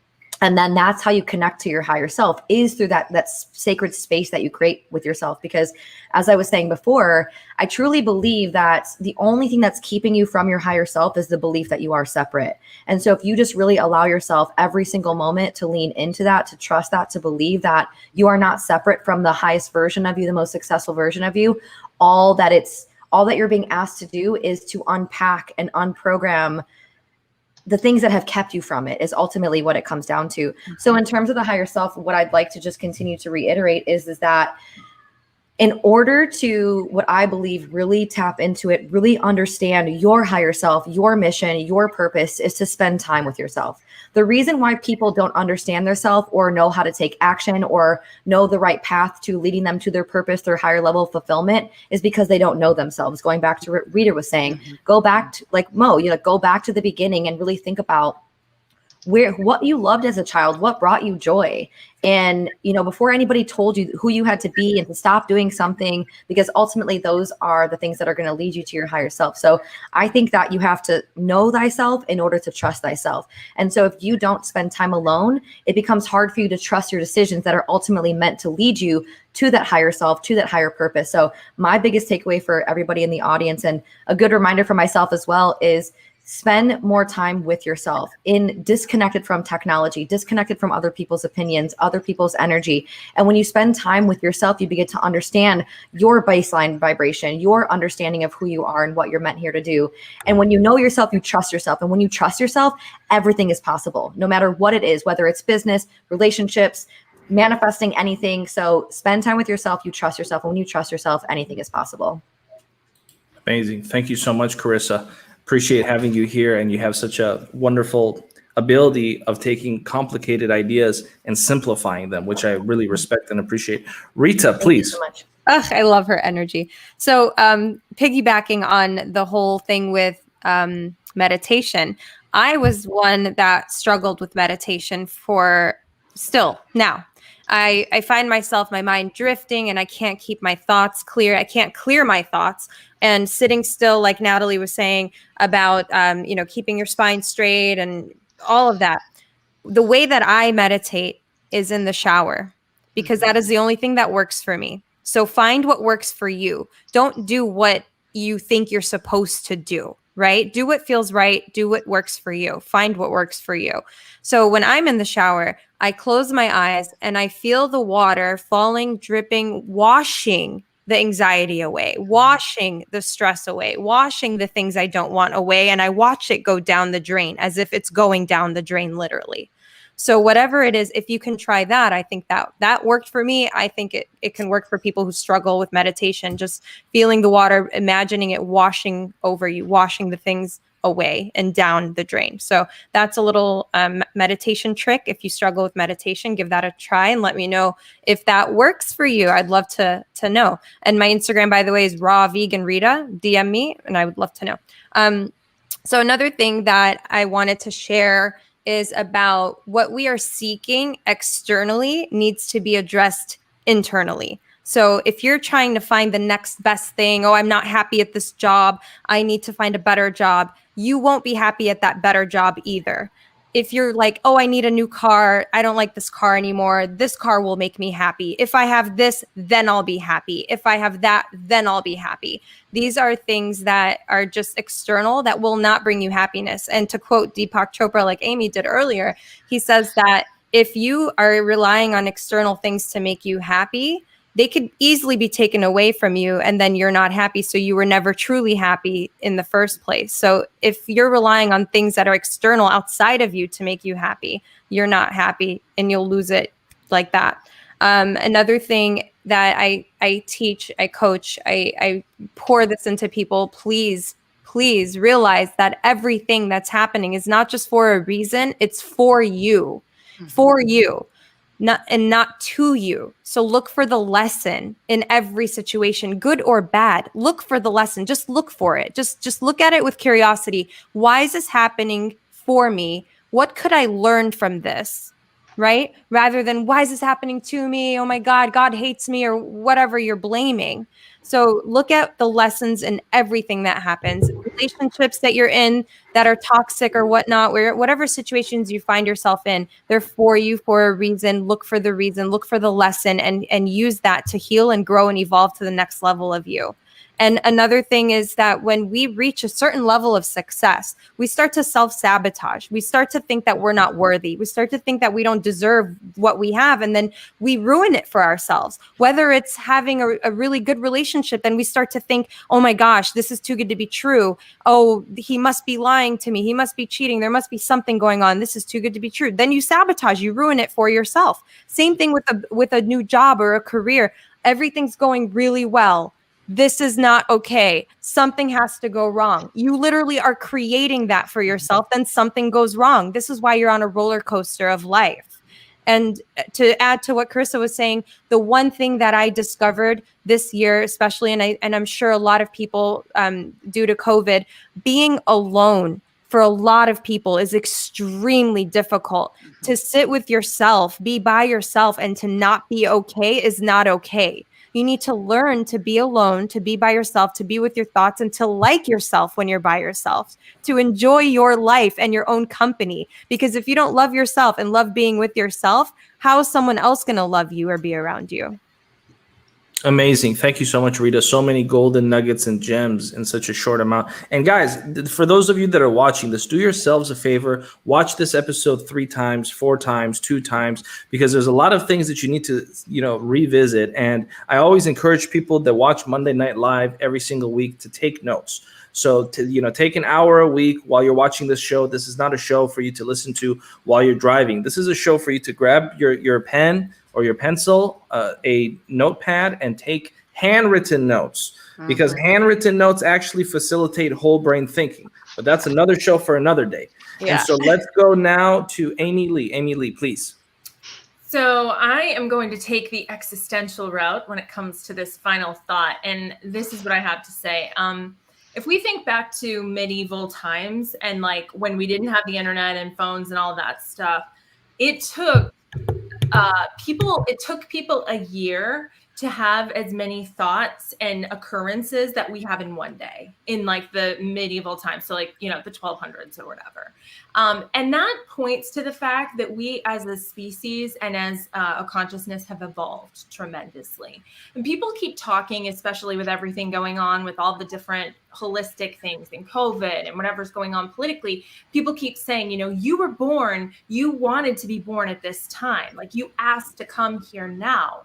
And then that's how you connect to your higher self, is through that sacred space that you create with yourself. Because as I was saying before, I truly believe that the only thing that's keeping you from your higher self is the belief that you are separate. And so if you just really allow yourself every single moment to lean into that, to trust that, to believe that you are not separate from the highest version of you, the most successful version of you, all that you're being asked to do is to unpack and unprogram the things that have kept you from it, is ultimately what it comes down to. So in terms of the higher self, what I'd like to just continue to reiterate is that In order to, what I believe, really tap into it, really understand your higher self, your mission, your purpose, is to spend time with yourself. The reason why people don't understand themselves or know how to take action or know the right path to leading them to their purpose, their higher level of fulfillment, is because they don't know themselves. Going back to what Rita was saying, go back to, like Mo, go back to the beginning and really think about what you loved as a child, what brought you joy. And, before anybody told you who you had to be and to stop doing something, because ultimately those are the things that are going to lead you to your higher self. So I think that you have to know thyself in order to trust thyself. And so if you don't spend time alone, it becomes hard for you to trust your decisions that are ultimately meant to lead you to that higher self, to that higher purpose. So my biggest takeaway for everybody in the audience, and a good reminder for myself as well, is spend more time with yourself, disconnected from technology, disconnected from other people's opinions, other people's energy. And when you spend time with yourself, you begin to understand your baseline vibration, your understanding of who you are and what you're meant here to do. And when you know yourself, you trust yourself. And when you trust yourself, everything is possible, no matter what it is, whether it's business, relationships, manifesting, anything. So spend time with yourself, you trust yourself. And when you trust yourself, anything is possible. Amazing. Thank you so much, Carissa. Appreciate having you here, and you have such a wonderful ability of taking complicated ideas and simplifying them, which I really respect and appreciate. Rita, please. Thank you so much. Ugh, I love her energy. So piggybacking on the whole thing with meditation, I was one that struggled with meditation for still now. I find myself, my mind drifting, and I can't keep my thoughts clear. I can't clear my thoughts. And sitting still, like Natalie was saying about, keeping your spine straight and all of that. The way that I meditate is in the shower, because that is the only thing that works for me. So find what works for you. Don't do what you think you're supposed to do, right? Do what feels right. Do what works for you. Find what works for you. So when I'm in the shower, I close my eyes and I feel the water falling, dripping, washing the anxiety away, washing the stress away, washing the things I don't want away. And I watch it go down the drain as if it's going down the drain, literally. So whatever it is, if you can try that, I think that worked for me. I think it can work for people who struggle with meditation, just feeling the water, imagining it washing over you, washing the things away and down the drain. So that's a little meditation trick. If you struggle with meditation, give that a try and let me know if that works for you. I'd love to know. And my Instagram, by the way, is raw vegan Rita. DM me and I would love to know. So another thing that I wanted to share is about what we are seeking externally needs to be addressed internally. So if you're trying to find the next best thing, I'm not happy at this job, I need to find a better job, you won't be happy at that better job either. If you're like, I need a new car, I don't like this car anymore, this car will make me happy. If I have this, then I'll be happy. If I have that, then I'll be happy. These are things that are just external that will not bring you happiness. And to quote Deepak Chopra, like Amy did earlier, he says that if you are relying on external things to make you happy, they could easily be taken away from you and then you're not happy. So you were never truly happy in the first place. So if you're relying on things that are external outside of you to make you happy, you're not happy and you'll lose it like that. Another thing that I teach, I coach, I pour this into people, please realize that everything that's happening is not just for a reason, it's for you, for you. Not to you. So look for the lesson in every situation, good or bad. Look for the lesson. Just look for it. Just look at it with curiosity. Why is this happening for me? What could I learn from this? Right? Rather than why is this happening to me? Oh my God, God hates me, or whatever you're blaming. So look at the lessons in everything that happens. Relationships that you're in that are toxic or whatnot, whatever situations you find yourself in, they're for you for a reason. Look for the reason, look for the lesson, and use that to heal and grow and evolve to the next level of you. And another thing is that when we reach a certain level of success, we start to self-sabotage. We start to think that we're not worthy. We start to think that we don't deserve what we have. And then we ruin it for ourselves. Whether it's having a really good relationship, then we start to think, oh my gosh, this is too good to be true. Oh, he must be lying to me. He must be cheating. There must be something going on. This is too good to be true. Then you sabotage, you ruin it for yourself. Same thing with a new job or a career. everything's going really well. This is not okay. Something has to go wrong. You literally are creating that for yourself. Then something goes wrong. This is why you're on a roller coaster of life. And to add to what Carissa was saying, the one thing that I discovered this year, especially, and I'm sure a lot of people, due to COVID, being alone for a lot of people is extremely difficult. To sit with yourself, be by yourself, and to not be okay is not okay. You need to learn to be alone, to be by yourself, to be with your thoughts, and to like yourself when you're by yourself, to enjoy your life and your own company. Because if you don't love yourself and love being with yourself, how is someone else going to love you or be around you? Amazing. Thank you so much, Rita. So many golden nuggets and gems in such a short amount. And guys, for those of you that are watching this, do yourselves a favor. Watch this episode 3 times, 4 times, 2 times, because there's a lot of things that you need to, revisit. And I always encourage people that watch Monday Night Live every single week to take notes. So take an hour a week while you're watching this show. This is not a show for you to listen to while you're driving. This is a show for you to grab your pen or your pencil, a notepad, and take handwritten notes, because handwritten notes actually facilitate whole brain thinking. But that's another show for another day. Yeah. And so let's go now to Amy Lee. Amy Lee, please. So I am going to take the existential route when it comes to this final thought. And this is what I have to say. If we think back to medieval times and like when we didn't have the internet and phones and all that stuff, it took people a year to have as many thoughts and occurrences that we have in one day in like the medieval times. So like, the 1200s or whatever. And that points to the fact that we as a species and as a consciousness have evolved tremendously. And people keep talking, especially with everything going on with all the different holistic things and COVID and whatever's going on politically, people keep saying, you were born, you wanted to be born at this time. Like you asked to come here now.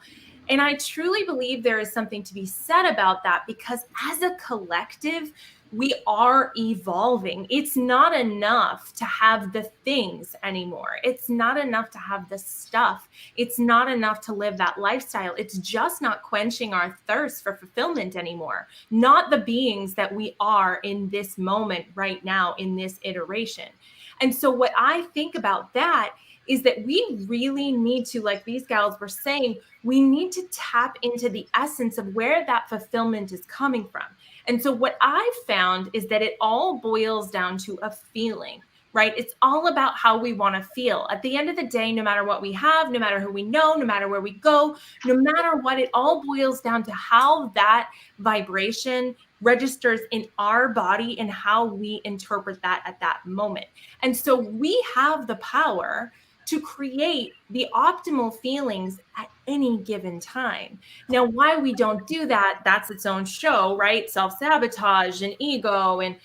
And I truly believe there is something to be said about that, because as a collective, we are evolving. It's not enough to have the things anymore. It's not enough to have the stuff. It's not enough to live that lifestyle. It's just not quenching our thirst for fulfillment anymore. Not the beings that we are in this moment right now, in this iteration. And so what I think about that is that we really need to, like these gals were saying, we need to tap into the essence of where that fulfillment is coming from. And so what I've found is that it all boils down to a feeling, right? It's all about how we want to feel. At the end of the day, no matter what we have, no matter who we know, no matter where we go, no matter what, it all boils down to how that vibration registers in our body and how we interpret that at that moment. And so we have the power to create the optimal feelings at any given time. Now, why we don't do that, that's its own show, right? Self-sabotage and ego and,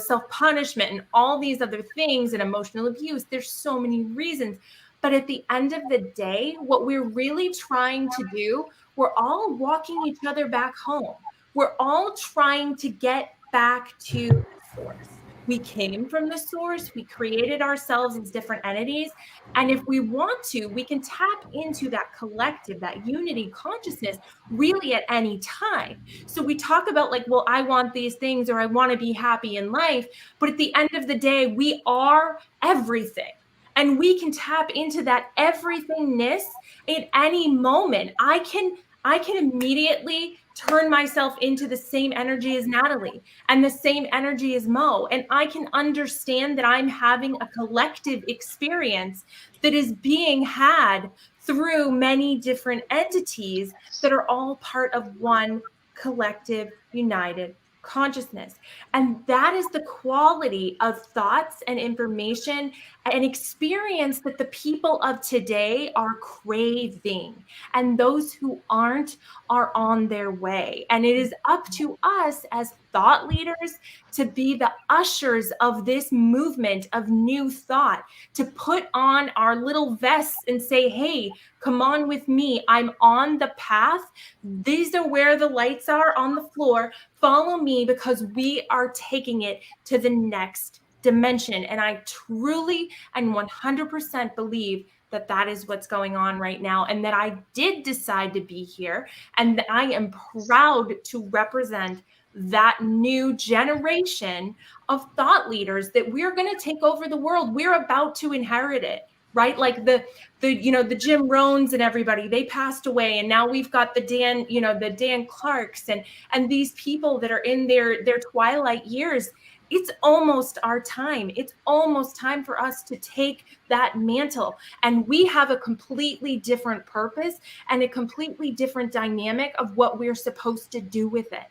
self-punishment and all these other things and emotional abuse. There's so many reasons. But at the end of the day, what we're really trying to do, we're all walking each other back home. We're all trying to get back to the source. We came from the source. We created ourselves as different entities. And if we want to, we can tap into that collective, that unity consciousness really at any time. So we talk about like, well, I want these things or I want to be happy in life. But at the end of the day, we are everything. And we can tap into that everythingness at any moment. I can immediately turn myself into the same energy as Natalie and the same energy as Mo. And I can understand that I'm having a collective experience that is being had through many different entities that are all part of one collective, united consciousness. And that is the quality of thoughts and information and experience that the people of today are craving. And those who aren't are on their way. And it is up to us as thought leaders to be the ushers of this movement of new thought, to put on our little vests and say, hey, come on with me. I'm on the path. These are where the lights are on the floor. Follow me, because we are taking it to the next dimension. And I truly and 100% believe that that is what's going on right now, and that I did decide to be here, and that I am proud to represent that new generation of thought leaders, that we're going to take over the world. We're about to inherit it, right? Like the Jim Rohns and everybody, they passed away, and now we've got the Dan Clarks and these people that are in their twilight years. It's almost our time. It's almost time for us to take that mantle. And we have a completely different purpose and a completely different dynamic of what we're supposed to do with it.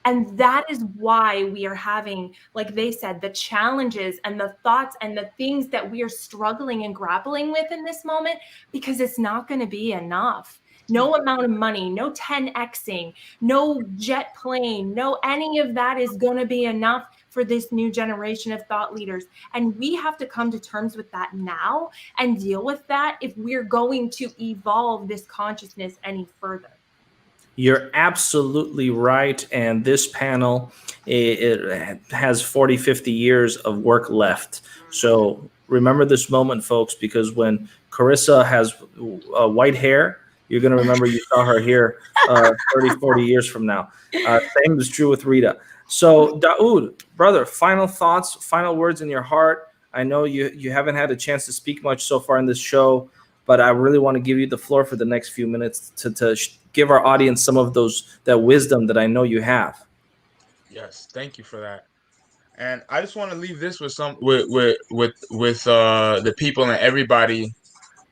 And that is why we are having, like they said, the challenges and the thoughts and the things that we are struggling and grappling with in this moment, because it's not going to be enough. No amount of money, no 10xing, no jet plane, no any of that is going to be enough for this new generation of thought leaders. And we have to come to terms with that now and deal with that if we're going to evolve this consciousness any further. You're absolutely right. And this panel, it has 40, 50 years of work left. So remember this moment, folks, because when Carissa has white hair, you're going to remember you saw her here 30, 40 years from now. Same is true with Rita. So Daoud, brother, final thoughts, final words in your heart. I know you haven't had a chance to speak much so far in this show, but I really want to give you the floor for the next few minutes to give our audience some of that wisdom that I know you have. Yes, thank you for that. And I just want to leave this with the people and everybody.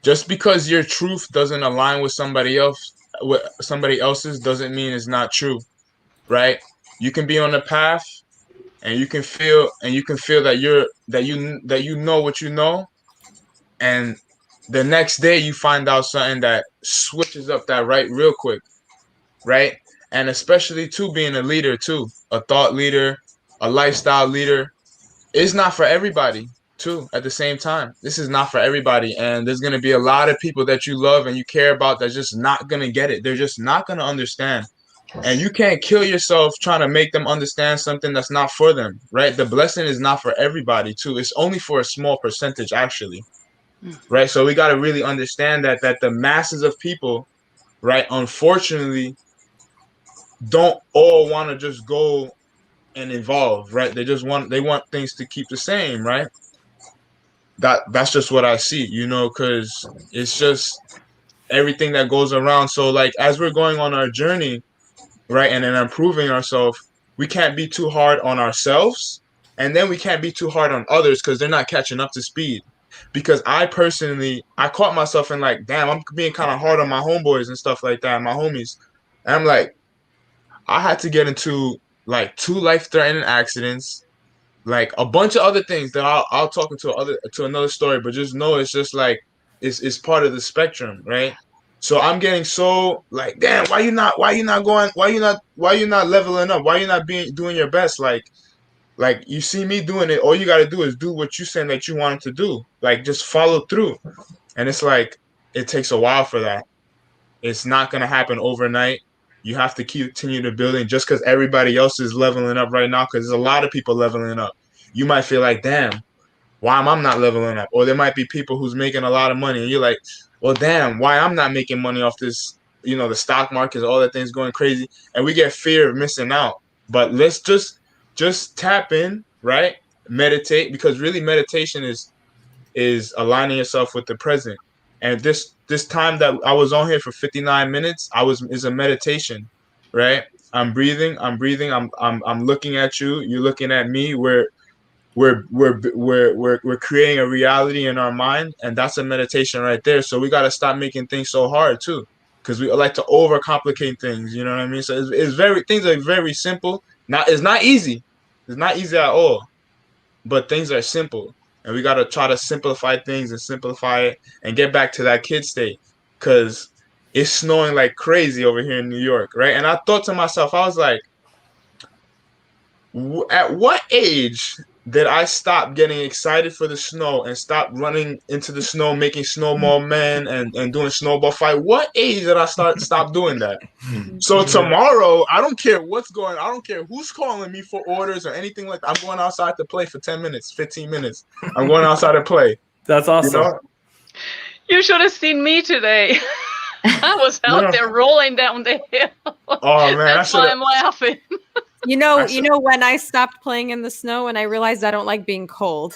Just because your truth doesn't align with somebody else's doesn't mean it's not true, right? You can be on the path, and you can feel that you know what you know, and the next day you find out something that switches up that right real quick, right? And especially too, being a leader too, a thought leader, a lifestyle leader, it's not for everybody too. At the same time, this is not for everybody, and there's going to be a lot of people that you love and you care about that's just not going to get it. They're just not going to understand. And you can't kill yourself trying to make them understand something that's not for them, right? The blessing is not for everybody too. It's only for a small percentage, actually, right? So we got to really understand that the masses of people, right, unfortunately, don't all want to just go and evolve, right? They want things to keep the same, right? That's just what I see, because it's just everything that goes around. So like, as we're going on our journey, right, and then improving ourselves, we can't be too hard on ourselves, and then we can't be too hard on others because they're not catching up to speed. Because I caught myself in like, damn, I'm being kind of hard on my homeboys and stuff like that, my homies. And I'm like, I had to get into like 2 life-threatening accidents, like a bunch of other things that I'll talk to another story, but just know it's just like it's part of the spectrum, right? So I'm getting so like, damn, why you not leveling up? Why you not doing your best? Like you see me doing it, all you got to do is do what you saying that you wanted to do. Like, just follow through. And it's like, it takes a while for that. It's not going to happen overnight. You have to continue to building just because everybody else is leveling up right now, because there's a lot of people leveling up. You might feel like, damn, why am I not leveling up? Or there might be people who's making a lot of money, and you're like, well, damn, why I'm not making money off this, the stock market, all that thing's going crazy. And we get fear of missing out. But let's just tap in, right? Meditate, because really meditation is aligning yourself with the present. And this time that I was on here for 59 minutes, is a meditation, right? I'm breathing, I'm looking at you, you're looking at me. We're creating a reality in our mind, and that's a meditation right there. So we got to stop making things so hard too, because we like to overcomplicate things. You know what I mean? So things are very simple. It's not easy. It's not easy at all, but things are simple. And we got to try to simplify things and simplify it and get back to that kid state, because it's snowing like crazy over here in New York, right? And I thought to myself, I was like, at what age did I stop getting excited for the snow and stop running into the snow, making snowball men and doing snowball fight? What age did I stop doing that? So tomorrow, I don't care what's going on. I don't care who's calling me for orders or anything like that. I'm going outside to play for 10 minutes, 15 minutes. I'm going outside to play. That's awesome. You should have seen me today. I was out there rolling down the hill. Oh man, That's why I'm laughing. You know when I stopped playing in the snow and I realized I don't like being cold.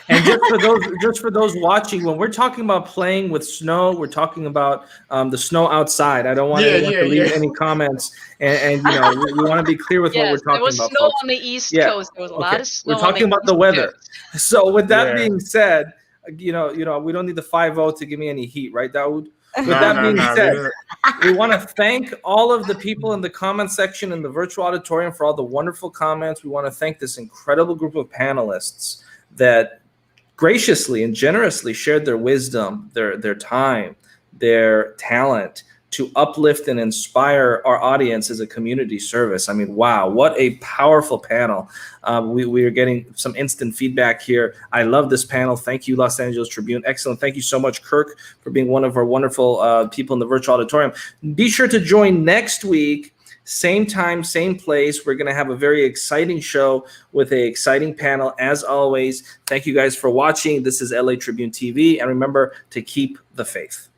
And just for those watching, when we're talking about playing with snow, we're talking about the snow outside. I don't want anyone to leave any comments, and we want to be clear with what we're talking about. There was snow folks. on the East Coast. There was a lot of snow. We're talking about the weather. So with that being said, we don't need the 5-0 to give me any heat, right, Dawood? With that being said, we want to thank all of the people in the comment section in the virtual auditorium for all the wonderful comments. We want to thank this incredible group of panelists that graciously and generously shared their wisdom, their time, their talent to uplift and inspire our audience as a community service. I mean, wow, what a powerful panel. We are getting some instant feedback here. I love this panel. Thank you, Los Angeles Tribune. Excellent. Thank you so much, Kirk, for being one of our wonderful people in the virtual auditorium. Be sure to join next week. Same time, same place. We're going to have a very exciting show with an exciting panel. As always, thank you guys for watching. This is LA Tribune TV. And remember to keep the faith.